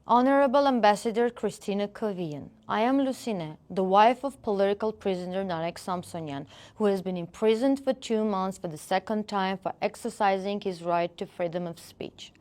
Honorable Ambassador Kristina Kvien, I am Lucine, the wife of political prisoner Narek Samsonyan, who has been imprisoned for 2 months for the second time for exercising his right to freedom of speech.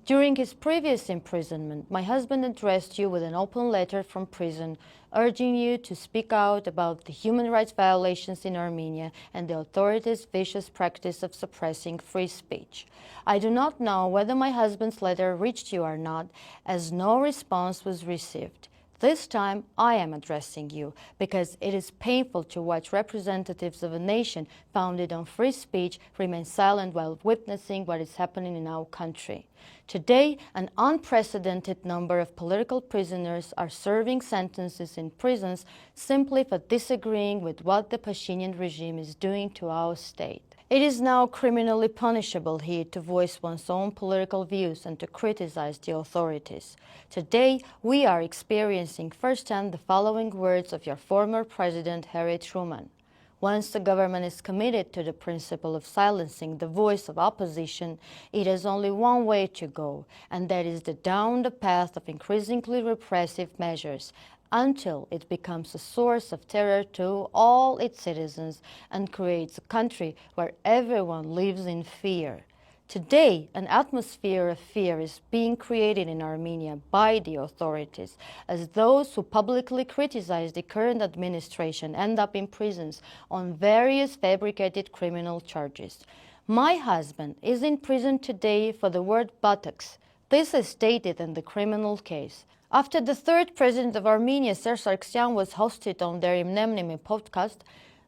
During his previous imprisonment, my husband addressed you with an open letter from prison, urging you to speak out about the human rights violations in Armenia and the authorities' vicious practice of suppressing free speech. I do not know whether my husband's letter reached you or not, as no response was received. This time, I am addressing you because it is painful to watch representatives of a nation founded on free speech remain silent while witnessing what is happening in our country. Today, an unprecedented number of political prisoners are serving sentences in prisons simply for disagreeing with what the Pashinyan regime is doing to our state. It is now criminally punishable here to voice one's own political views and to criticize the authorities. Today, we are experiencing firsthand the following words of your former president, Harry Truman. Once the government is committed to the principle of silencing the voice of opposition, it has only one way to go, and that is down the path of increasingly repressive measures, until it becomes a source of terror to all its citizens and creates a country where everyone lives in fear. Today, an atmosphere of fear is being created in Armenia by the authorities, as those who publicly criticize the current administration end up in prisons on various fabricated criminal charges. My husband is in prison today for the word buttocks. This is stated in the criminal case. After the third president of Armenia, Sargsyan, was hosted on their Imnemnimi podcast,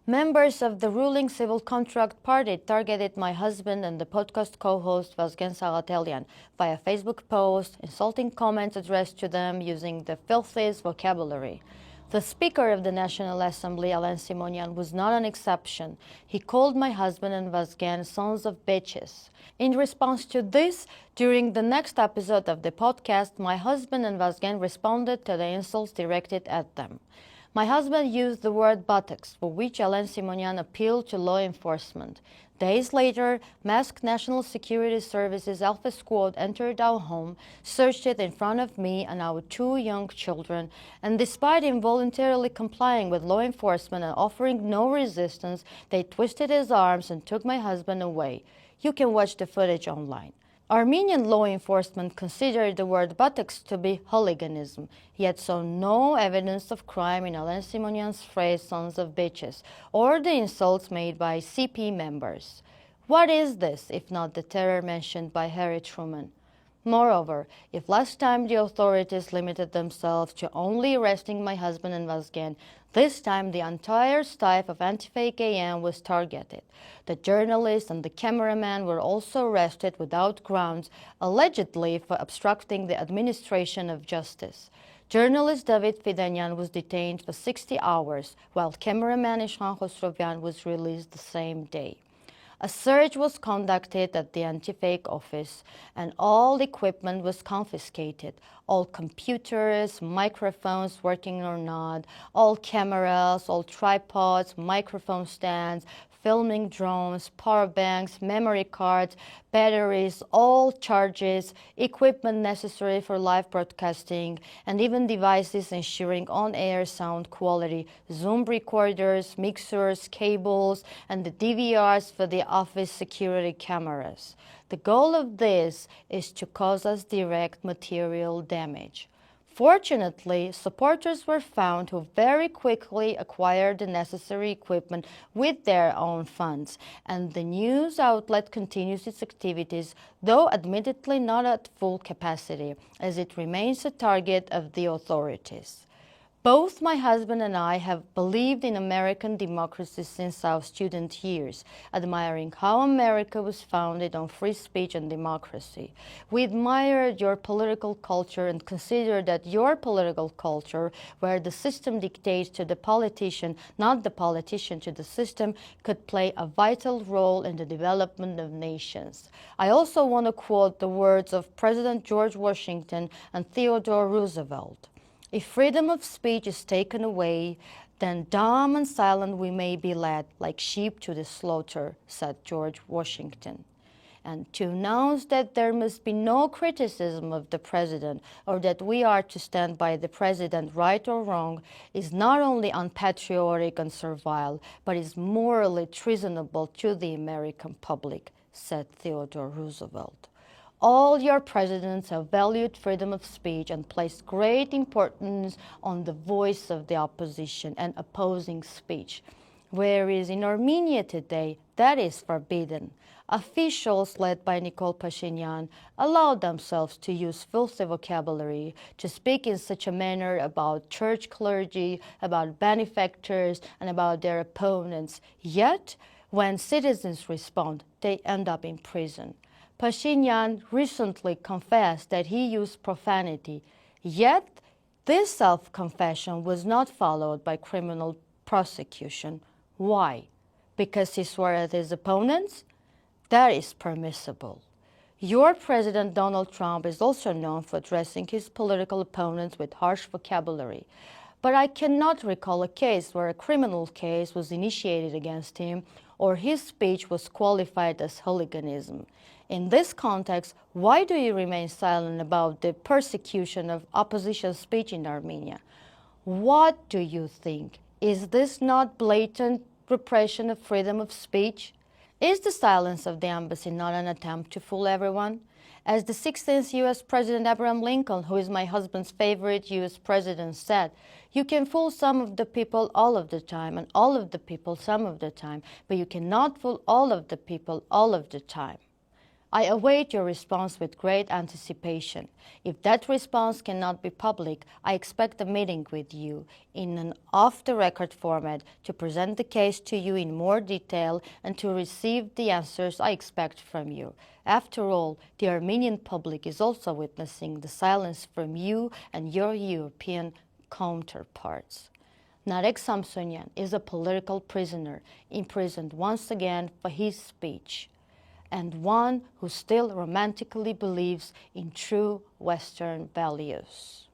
members of the ruling Civil Contract Party targeted my husband and the podcast co-host Vazgen Sagatelian via Facebook posts, insulting comments addressed to them using the filthiest vocabulary. The Speaker of the National Assembly, Narek Samsonyan, was not an exception. He called my husband and Vazgen sons of bitches. In response to this, during the next episode of the podcast, my husband and Vazgen responded to the insults directed at them. My husband used the word buttocks, for which Narek Samsonyan appealed to law enforcement. Days later, masked National Security Services Alpha Squad entered our home, searched it in front of me and our 2 young children, and despite involuntarily complying with law enforcement and offering no resistance, they twisted his arms and took my husband away. You can watch the footage online. Armenian law enforcement considered the word buttocks to be hooliganism, yet saw no evidence of crime in Narek Samsonyan's phrase sons of bitches or the insults made by CP members. What is this if not the terror mentioned by Harry Truman? Moreover, if last time the authorities limited themselves to only arresting my husband and Vazgen, this time the entire staff of Antifake.am was targeted. The journalist and the cameraman were also arrested without grounds, allegedly for obstructing the administration of justice. Journalist David Fidanyan was detained for 60 hours, while cameraman Ishkhan Khosrovyan was released the same day. A search was conducted at the Antifake office, and all equipment was confiscated. All computers, microphones working or not, all cameras, all tripods, microphone stands, filming drones, power banks, memory cards, batteries, all charges, equipment necessary for live broadcasting, and even devices ensuring on-air sound quality, Zoom recorders, mixers, cables, and the DVRs for the office security cameras. The goal of this is to cause us direct material damage. Fortunately, supporters were found who very quickly acquired the necessary equipment with their own funds, and the news outlet continues its activities, though admittedly not at full capacity, as it remains a target of the authorities. Both my husband and I have believed in American democracy since our student years, admiring how America was founded on free speech and democracy. We admired your political culture and consider that your political culture, where the system dictates to the politician, not the politician to the system, could play a vital role in the development of nations. I also want to quote the words of President George Washington and Theodore Roosevelt. If freedom of speech is taken away, then dumb and silent we may be led like sheep to the slaughter, said George Washington. And to announce that there must be no criticism of the president or that we are to stand by the president, right or wrong, is not only unpatriotic and servile, but is morally treasonable to the American public, said Theodore Roosevelt. All your presidents have valued freedom of speech and placed great importance on the voice of the opposition and opposing speech. Whereas in Armenia today, that is forbidden. Officials led by Nikol Pashinyan allow themselves to use filthy vocabulary, to speak in such a manner about church clergy, about benefactors, and about their opponents. Yet, when citizens respond, they end up in prison. Pashinyan recently confessed that he used profanity, yet this self-confession was not followed by criminal prosecution. Why? Because he swore at his opponents? That is permissible. Your President Donald Trump is also known for addressing his political opponents with harsh vocabulary. But I cannot recall a case where a criminal case was initiated against him or his speech was qualified as hooliganism. In this context, why do you remain silent about the persecution of opposition speech in Armenia? What do you think? Is this not blatant repression of freedom of speech? Is the silence of the embassy not an attempt to fool everyone? As the 16th U.S. President Abraham Lincoln, who is my husband's favorite U.S. president, said, you can fool some of the people all of the time and all of the people some of the time, but you cannot fool all of the people all of the time. I await your response with great anticipation. If that response cannot be public, I expect a meeting with you in an off-the-record format to present the case to you in more detail and to receive the answers I expect from you. After all, the Armenian public is also witnessing the silence from you and your European counterparts. Narek Samsonyan is a political prisoner, imprisoned once again for his speech, and one who still romantically believes in true Western values.